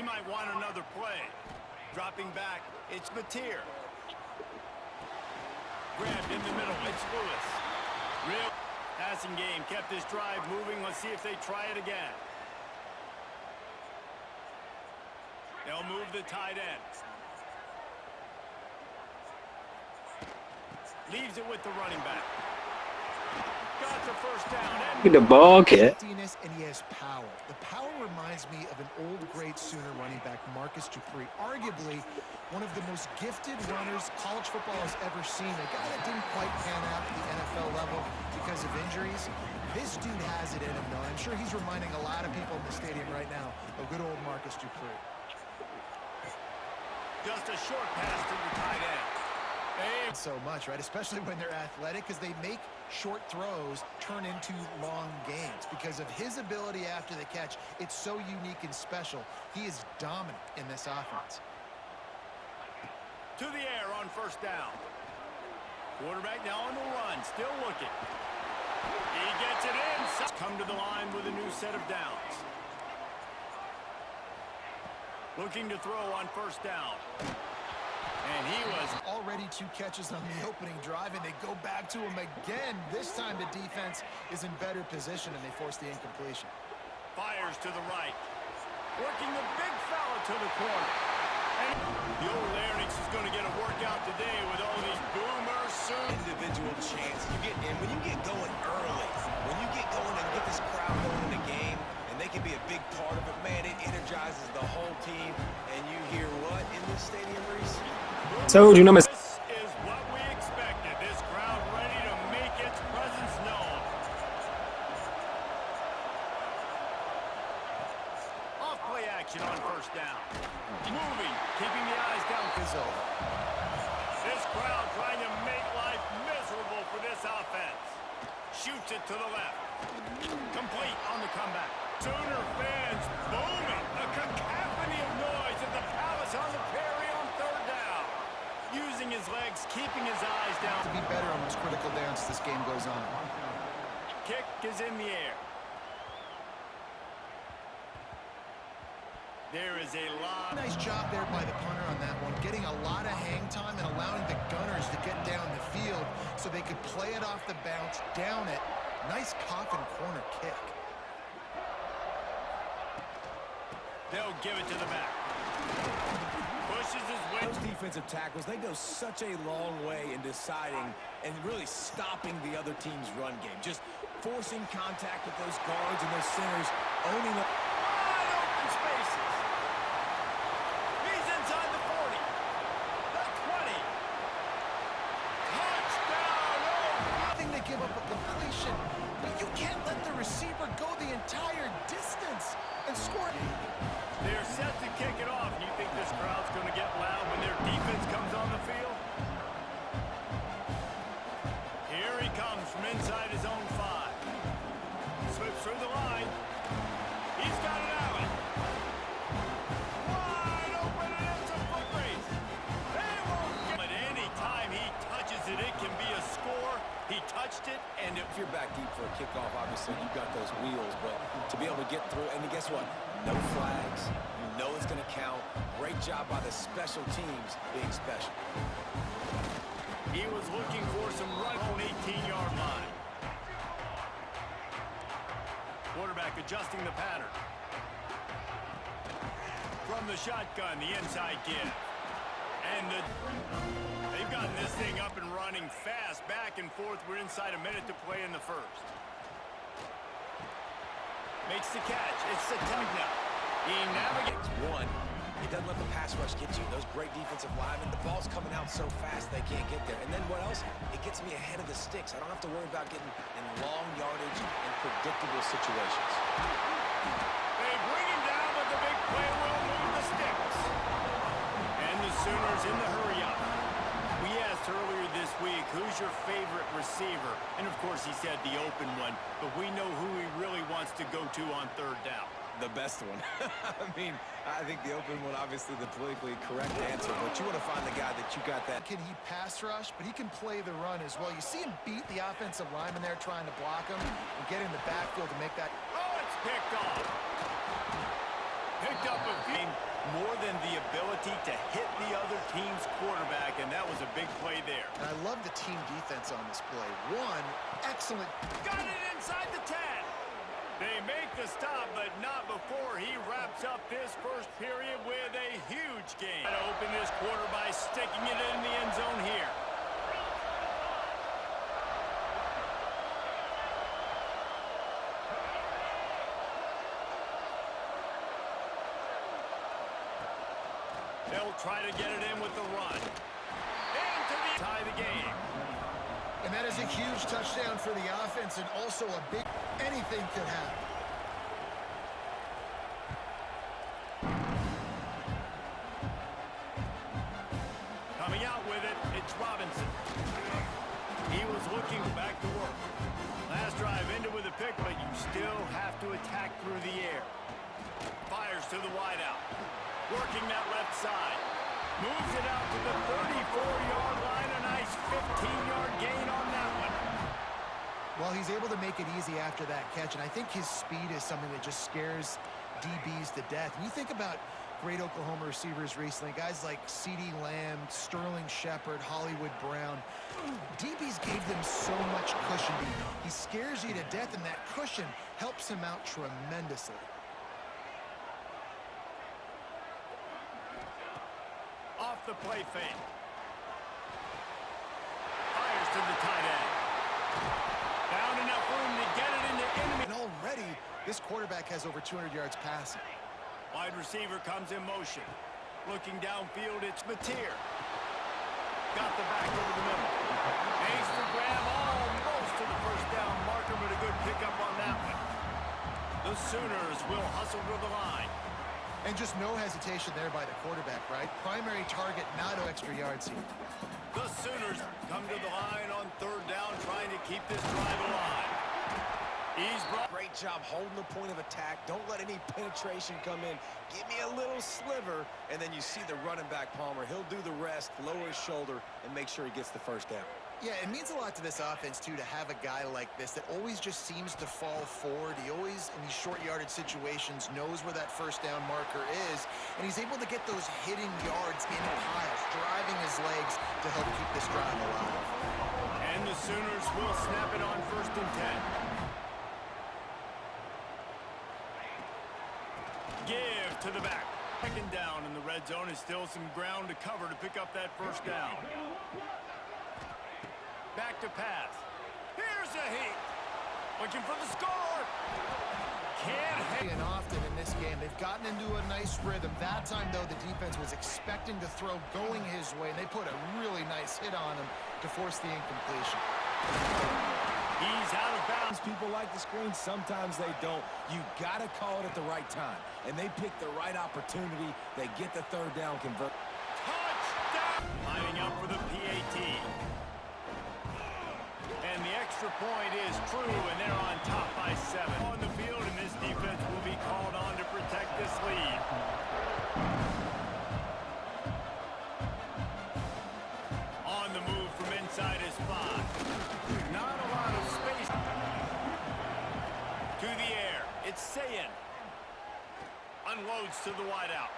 He might want another play. Dropping back, it's Mateer. Grabbed in the middle, it's Lewis. Real passing game kept this drive moving. Let's see if they try it again. They'll move the tight end. Leaves it with the running back. Got the first down. Look at the ball kit. And he has power. The power reminds me of an old great Sooner running back, Marcus Dupree. Arguably one of the most gifted runners college football has ever seen. A guy that didn't quite pan out at the NFL level because of injuries. This dude has it in him, though. I'm sure he's reminding a lot of people in the stadium right now of good old Marcus Dupree. Just a short pass to the tight end. So much, right? Especially when they're athletic, because they make short throws turn into long gains. Because of his ability after the catch, it's so unique and special. He is dominant in this offense. To the air on first down. Quarterback now on the run, still looking. He gets it in. Come to the line with a new set of downs. Looking to throw on first down. And he was already 2 catches on the opening drive, and they go back to him again. This time the defense is in better position, and they force the incompletion. Fires to the right. Working the big fella to the corner. And the old Larynx is going to get a workout today with all these boomers soon. Individual chance. When you get going early, when you get going and get this crowd going in the game, and they can be a big part of it, man, it energizes the whole team. And you hear what in this stadium, Reese? Told you, number. This is what we expected. This crowd ready to make its presence known. Off play action on first down. Moving, keeping the eyes down. This crowd trying to make life miserable for this offense. Shoots it to the left. Complete on the comeback. Sooner fans booming. A cacophony of noise at the Palace on the Prairie on third down. Using his legs, keeping his eyes down. To be better on those critical downs as this game goes on. Kick is in the air. There is a lot. Nice job there by the punter on that one, getting a lot of hang time and allowing the gunners to get down the field so they could play it off the bounce, down it. Nice coffin corner kick. They'll give it to the back. Pushes his way. Those defensive tackles, they go such a long way in deciding and really stopping the other team's run game. Just forcing contact with those guards and those centers, owning up. Wide open spaces. He's inside the 40. The 20. Touchdown. Nothing to give up a completion, but you can't let the receiver go the entire distance and score. They're set to kick it off. Do you think this crowd's going to get loud when their defense comes on the field? Here he comes from inside his own 5. Slips through the line. He's got an alley. Wide open, and it's a foot race. They won't get it. Any time he touches it, it can be a score. He touched it, and If you're back deep for a kickoff, obviously you've got those wheels, but to be able to get through, and guess what? No flags. You know it's going to count. Great job by the special teams being special. he was looking for some run on 18-yard line. Quarterback adjusting the pattern. From the shotgun, the inside give. And they've gotten this thing up and running fast, back and forth. We're inside a minute to play in the first. Makes the catch. It's the touchdown. He navigates. One, it doesn't let the pass rush get you. Those great defensive linemen, the ball's coming out so fast they can't get there. And then what else? It gets me ahead of the sticks. I don't have to worry about getting in long yardage and predictable situations. They bring him down, but the big play will move the sticks. And the Sooners in the hurry up. We asked earlier this week, who's your favorite receiver? And of course he said the open one, but we know who he really wants to go to on third down. The best one. I mean, I think the open one, obviously the politically correct answer, but you want to find the guy that you got that. Can he pass rush? But he can play the run as well. You see him beat the offensive lineman there trying to block him and get in the backfield to make that. Oh, it's picked off. Picked up a feet. more than the ability to hit the other team's quarterback, and that was a big play there. And I love the team defense on this play. One, excellent. Got it inside the 10. They make the stop, but not before he wraps up this first period with a huge gain. To open this quarter by sticking it in the end zone here. They'll try to get it in with the run. Into the tie the game. And that is a huge touchdown for the offense and also a big anything could happen. Coming out with it, it's Robinson. He was looking back to work. Last drive ended with a pick, but you still have to attack through the air. Fires to the wideout. Working that left side. Moves it out to the 34-yard line. A nice 15-yard gain on that one. Well, he's able to make it easy after that catch, and I think his speed is something that just scares DBs to death. And you think about great Oklahoma receivers recently, guys like CeeDee Lamb, Sterling Shepard, Hollywood Brown. DBs gave them so much cushion. He scares you to death, and that cushion helps him out tremendously. Off the play fake. Fires to the tight end. Found enough room to get it into enemy. And already, this quarterback has over 200 yards passing. Wide receiver comes in motion. Looking downfield, it's Mateer. Got the back over the middle. Aims to grab almost to the first down marker, but a good pickup on that one. The Sooners will hustle to the line. And just no hesitation there by the quarterback, right? Primary target, not no extra yards here. The Sooners come to the line on third down, trying to keep this drive alive. He's brought. Great job holding the point of attack. Don't let any penetration come in. Give me a little sliver, and then you see the running back, Palmer. He'll do the rest, lower his shoulder, and make sure he gets the first down. Yeah, it means a lot to this offense, too, to have a guy like this that always just seems to fall forward. He always, in these short yardage situations, knows where that first down marker is, and he's able to get those hidden yards in piles, driving his legs to help keep this drive alive. And the Sooners will snap it on 1st and 10. Give to the back. Second down in the red zone is still some ground to cover to pick up that first down. Back to pass. Here's a heat. Looking for the score. Can't hit. And often in this game, they've gotten into a nice rhythm. That time, though, the defense was expecting to throw going his way, and they put a really nice hit on him to force the incompletion. He's out of bounds. People like the screen, sometimes they don't. You got to call it at the right time. And they pick the right opportunity. They get the third down convert. Touchdown! Lining up for the PAT. And the extra point is true, and they're on top by 7. On the field, and this defense will be called on to protect this lead. On the move from inside his 5. Not a lot of space. To the air, it's Sayin. Unloads to the wideout.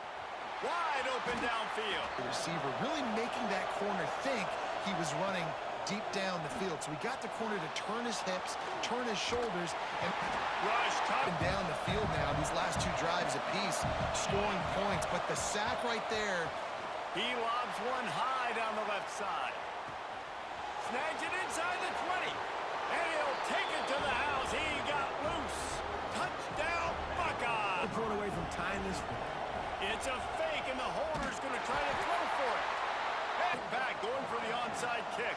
Wide open downfield. The receiver really making that corner think he was running deep down the field. So we got the corner to turn his hips, turn his shoulders, and Rush cut. down the field now. These last 2 drives apiece, scoring points. But the sack right there. He lobs one high down the left side. Snags it inside the 20. And he'll take it to the house. He got loose. Touchdown, Buckeye. Pulled away from tying this. It's a fake, and the holder's going to try to throw for it. Head back, going for the onside kick.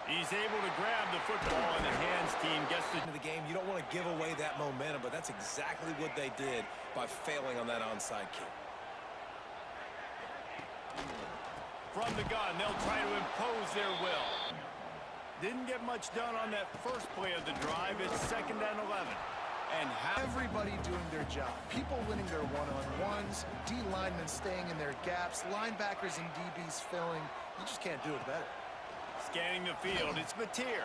He's able to grab the football, and the hands team gets Into the game, you don't want to give away that momentum, but that's exactly what they did by failing on that onside kick. from the gun. They'll try to impose their will. Didn't get much done on that first play of the drive. It's 2nd and 11. And everybody doing their job. People winning their one-on-ones, D linemen staying in their gaps, linebackers and DBs filling. You just can't do it better. Scanning the field, it's Mateer.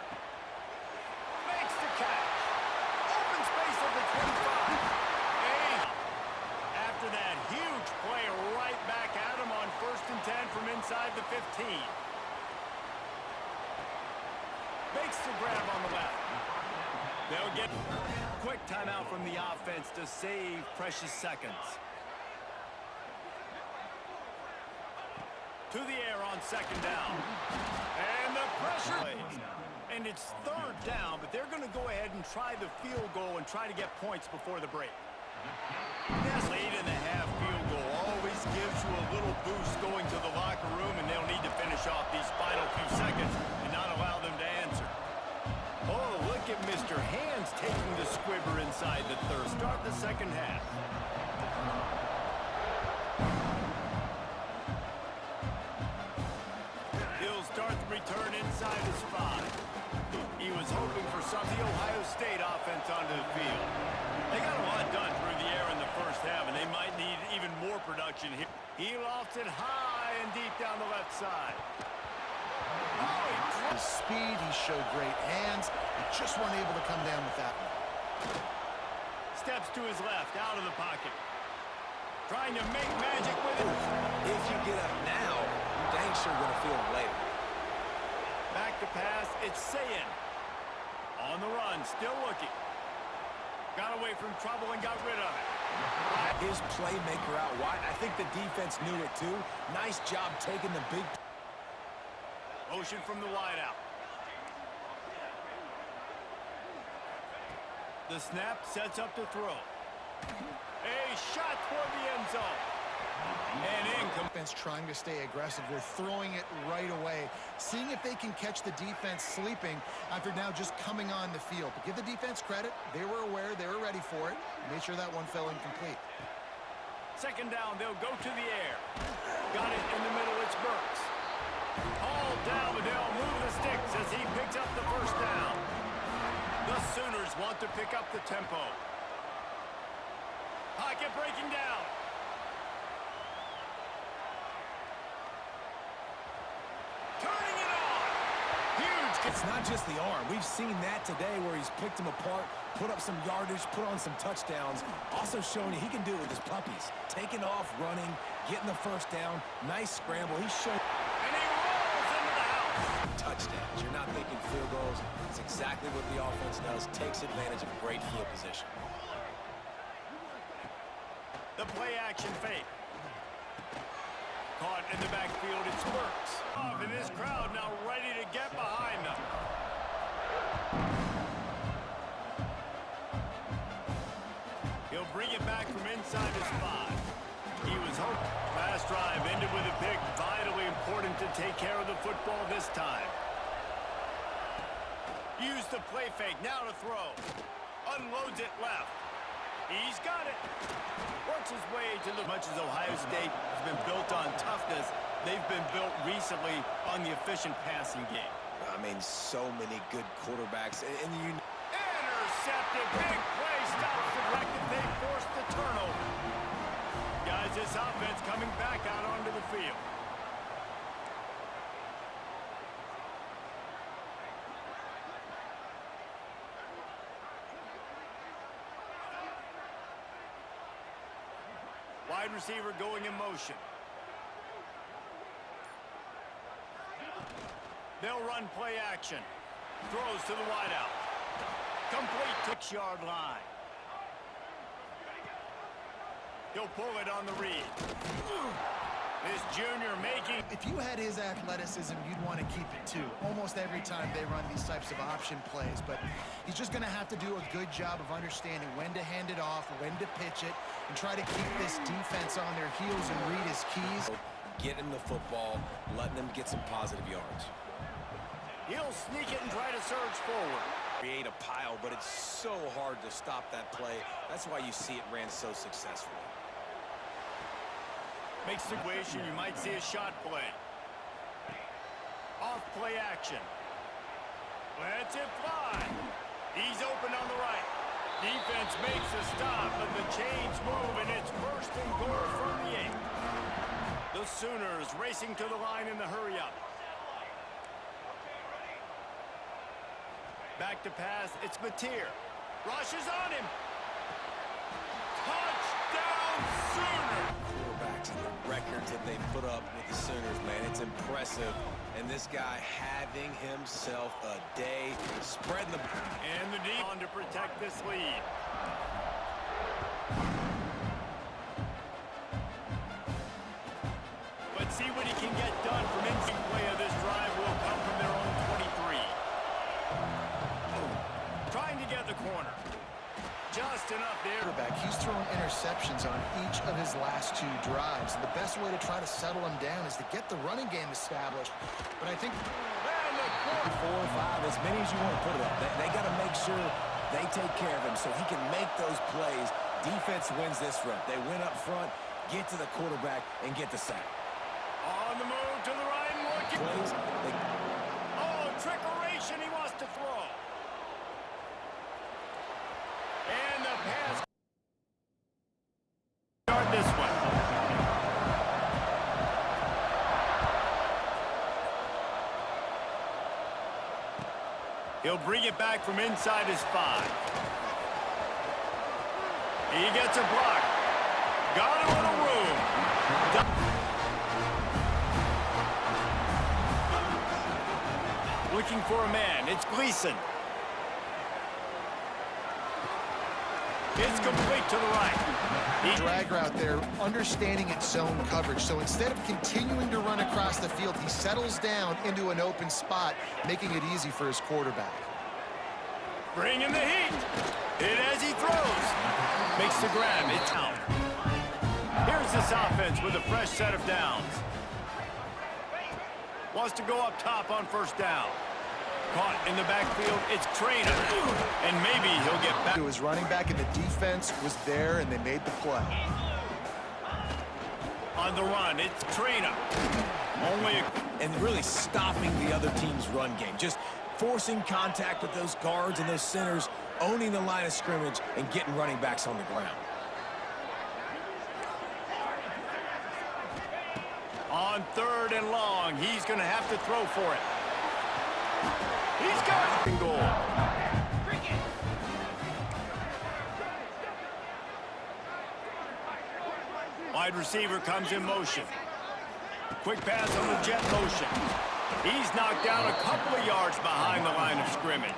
Makes the catch. Open space at the 25. They'll get quick timeout from the offense to save precious seconds. To the air on second down. And the pressure plays. And it's third down, but they're going to go ahead and try the field goal and try to get points before the break. This late in the half field goal always gives you a little boost going to the locker room, and they'll need to finish off these final few seconds and not allow them to answer. Oh, look at Mr. Hands taking the squibber inside the third. Start the second half. He'll start the return inside his 5. He was hoping for some of the Ohio State offense onto the field. They got a lot done through the air in the first half, and they might need even more production here. He lofts it high and deep down the left side. His speed, he showed great hands. He just weren't able to come down with that one. Steps to his left, out of the pocket. Trying to make magic with it. If you get up now, you're dang sure going to feel it later. Back to pass, it's Sayin. On the run, still looking. Got away from trouble and got rid of it. His playmaker out wide. I think the defense knew it too. Nice job taking the big... Motion from the wideout. The snap sets up to throw. A shot toward the end zone. And income. Defense trying to stay aggressive. They're throwing it right away, seeing if they can catch the defense sleeping after now just coming on the field. But give the defense credit. They were aware. They were ready for it. Made sure that one fell incomplete. Second down, they'll go to the air. Got it in the middle, it's Burks. All down, but they'll move the sticks as he picks up the first down. The Sooners want to pick up the tempo. Pocket breaking down. Turning it on. Huge. It's not just the arm. We've seen that today where he's picked them apart, put up some yardage, put on some touchdowns. Also showing he can do it with his puppies. Taking off, running, getting the first down. Nice scramble. He's showing... And he rolls into the house. Touchdowns. You're not thinking field goals. It's exactly what the offense does. Takes advantage of great field position. The play action fake. Caught in the backfield, it's Burks. And this crowd now ready to get behind them. He'll bring it back from inside his 5. He was hoping. Last drive ended with a pick. Vitally important to take care of the football this time. Use the play fake, now to throw. Unloads it left. He's got it. Works his way to the... Much as Ohio State has been built on toughness, they've been built recently on the efficient passing game. I mean, so many good quarterbacks. And you... Intercepted. Big play. Stops the wreck if they force the turnover. Guys, this offense coming back out onto the field. Wide receiver going in motion. They'll run play action. Throws to the wideout. Complete 6-yard line. He'll pull it on the read. This junior making... If you had his athleticism, you'd want to keep it too. Almost every time they run these types of option plays, but he's just going to have to do a good job of understanding when to hand it off, when to pitch it, and try to keep this defense on their heels and read his keys. Getting the football, letting them get some positive yards. He'll sneak it and try to surge forward. Create a pile, but it's so hard to stop that play. That's why you see it ran so successfully. Makes situation, you might see a shot play. Off play action. Lets it fly. He's open on the right. Defense makes a stop, but the chains move, and it's first and goal from the 8. The Sooners racing to the line in the hurry-up. Back to pass, it's Mateer. Rushes on him. Touchdown, Sooners! Quarterbacks and the records that they put up with the Sooners, man, it's impressive. And this guy having himself a day, spreading the... And the deep on to protect this lead. Let's see what he can get done from inside. Play of this drive will come from their own 23. Trying to get the corner. Just enough there. He's thrown interceptions on each of his last 2 drives. And the best way to try to settle him down is to get the running game established. But I think 4 or 5, as many as you want to put it up. They got to make sure they take care of him so he can make those plays. Defense wins this rep. They win up front, get to the quarterback, and get the sack. On the move to the right and looking. Plays, Oh, trickeration, he wants to throw. And the pass. Start this one. He'll bring it back from inside his 5. He gets a block. Got a little room. Looking for a man. It's Gleason. It's complete to the right. drag route there, understanding its zone coverage. So instead of continuing to run across the field, he settles down into an open spot, making it easy for his quarterback. Bringing the heat. Hit as he throws. Makes the grab. It's out. Here's this offense with a fresh set of downs. Wants to go up top on first down. Caught in the backfield, it's Trainer. And maybe he'll get back. To his running back, and the defense was there, and they made the play. On the run, it's Trainer. And really stopping the other team's run game. Just forcing contact with those guards and those centers, owning the line of scrimmage, and getting running backs on the ground. On 3rd and long, he's going to have to throw for it. He's got it. Goal. Wide receiver comes in motion. Quick pass on the jet motion. He's knocked down a couple of yards behind the line of scrimmage.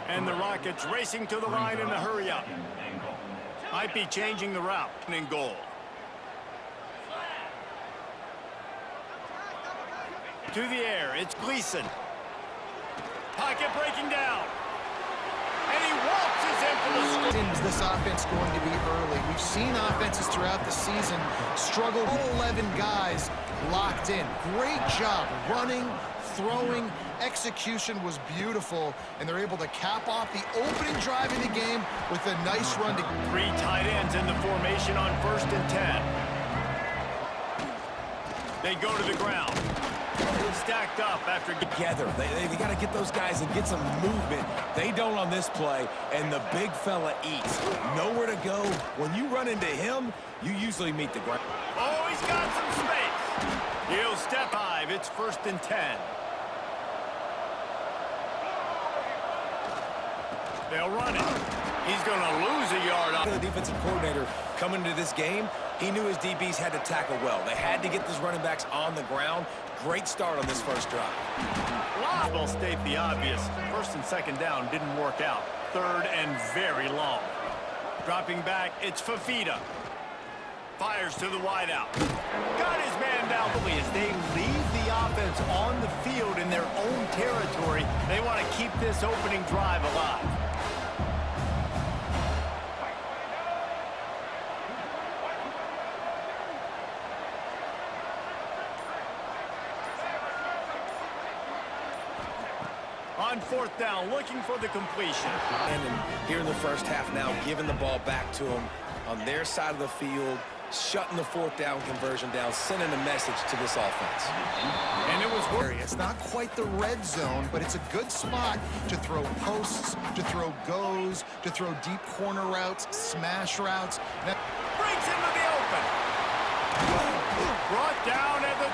And the Rockets racing to the line in a hurry up. Might be changing the route. And goal. To the air, it's Gleason. Pocket breaking down. And he waltzes in for the score. Is this offense going to be early? We've seen offenses throughout the season struggle. All 11 guys locked in. Great job running, throwing. Execution was beautiful, and they're able to cap off the opening drive of the game with a nice run. 3 tight ends in the formation on 1st and 10. They go to the ground. Stacked up after Together. They got to get those guys and get some movement. They don't on this play, and the big fella eats. Nowhere to go. When you run into him, you usually meet the ground. Oh, he's got some space. He'll step 5. It's 1st and 10. They'll run it. He's going to lose a yard on The defensive coordinator coming into this game, he knew his DBs had to tackle well. They had to get those running backs on the ground. Great start on this first drive. Will state the obvious. 1st and 2nd down didn't work out. 3rd and very long. Dropping back, it's Fafita. Fires to the wideout. Got his man down. As they leave the offense on the field in their own territory, they want to keep this opening drive alive. On 4th down, looking for the completion. And here in the first half now, giving the ball back to them on their side of the field, shutting the 4th down conversion down, sending a message to this offense. And it was It's not quite the red zone, but it's a good spot to throw posts, to throw goes, to throw deep corner routes, smash routes. breaks into the open. Brought down at the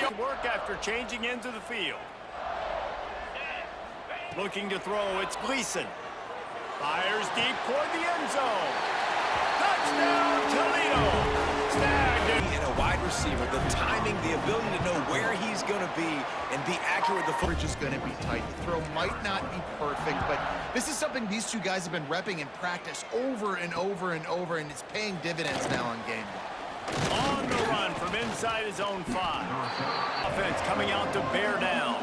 20. Work after changing into the field. Looking to throw, it's Gleason. Fires deep toward the end zone. Touchdown, Toledo. Snagged. And a wide receiver, the timing, the ability to know where he's going to be and be accurate. The Coverage is going to be tight. The throw might not be perfect, but this is something these two guys have been repping in practice over and over and over, and it's paying dividends now on game day. On the run from inside his own 5. Offense coming out to bear down.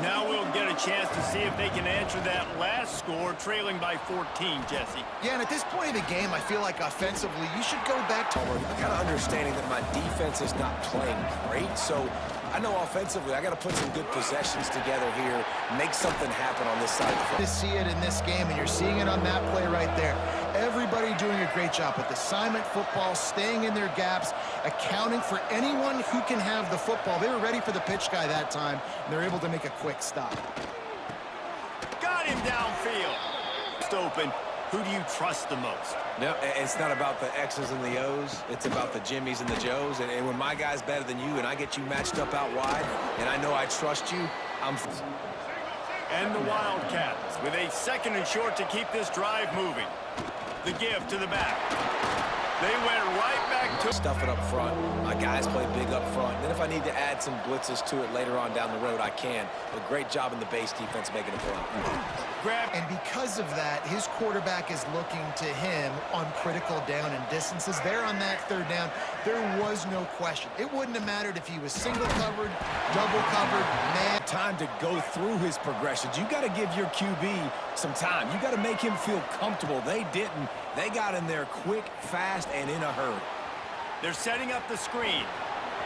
Now we'll get a chance to see if they can answer that last score, trailing by 14, Jesse. Yeah, and at this point of the game, I feel like offensively, you should go back to... kind of understanding that my defense is not playing great, so I know offensively I got to put some good possessions together here, make something happen on this side of the To field. see it in this game, and you're seeing it on that play right there. Everybody doing a great job with assignment football, staying in their gaps, accounting for anyone who can have the football. They were ready for the pitch guy that time, and they're able to make a quick stop. Got him downfield. Just open. Who do you trust the most? No, it's not about the X's and the O's. It's about the Jimmys and the Joes. And when my guy's better than you and I get you matched up out wide and I know I trust you, I'm... And the Wildcats with a 2nd and short to keep this drive moving. The give to the back. They went right back to... Stuff it up front. My guys play big up front. Then if I need to add some blitzes to it later on down the road, I can. But great job in the base defense making a play. Grab. And because of that, his quarterback is looking to him on critical down and distances. There on that 3rd down, there was no question. It wouldn't have mattered if he was single covered, double covered, man. Time to go through his progressions. You got to give your QB some time. You got to make him feel comfortable. They didn't. They got in there quick, fast, and in a hurry. They're setting up the screen.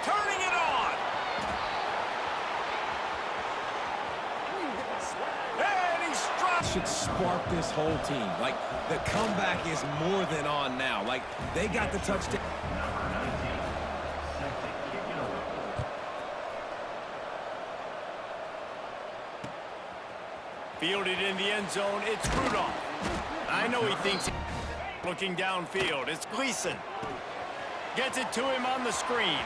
Turning it on. And he struck. Should spark this whole team. Like, the comeback is more than on now. Like, they got the touchdown. Fielded in the end zone. It's Rudolph. I know he thinks... Looking downfield, it's Gleason. Gets it to him on the screen.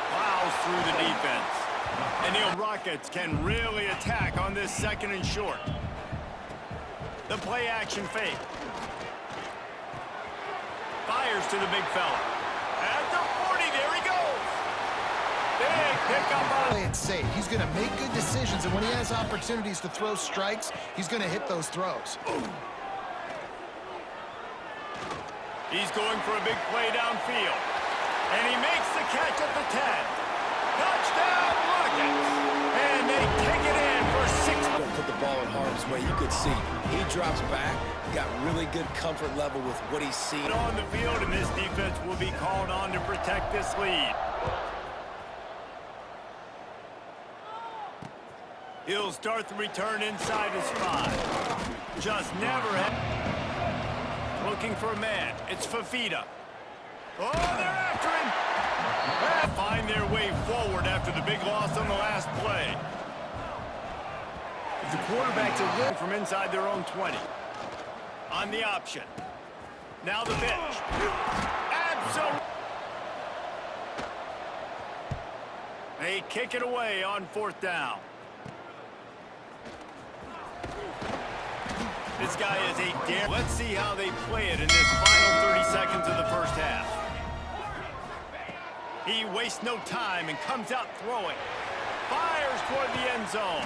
Plows through the defense. And the Rockets can really attack on this 2nd and short. The play action fake. Fires to the big fella. At the 40, there he goes. Big pickup on... Play it safe. He's going to make good decisions, and when he has opportunities to throw strikes, he's going to hit those throws. He's going for a big play downfield. And he makes the catch at the 10. Touchdown, Rockets! And they take it in for 6. Don't put the ball in harm's way. You could see he drops back, got really good comfort level with what he's seen. On the field, and this defense will be called on to protect this lead. He'll start the return inside his 5. Just never had... Looking for a man. It's Fafita. Oh, they're after him. And find their way forward after the big loss on the last play. The quarterback's a win from inside their own 20. On the option. Now the pitch. Absolutely. They kick it away on 4th down. This guy is a dare. Let's see how they play it in this final 30 seconds of the first half. He wastes no time and comes out throwing. Fires toward the end zone.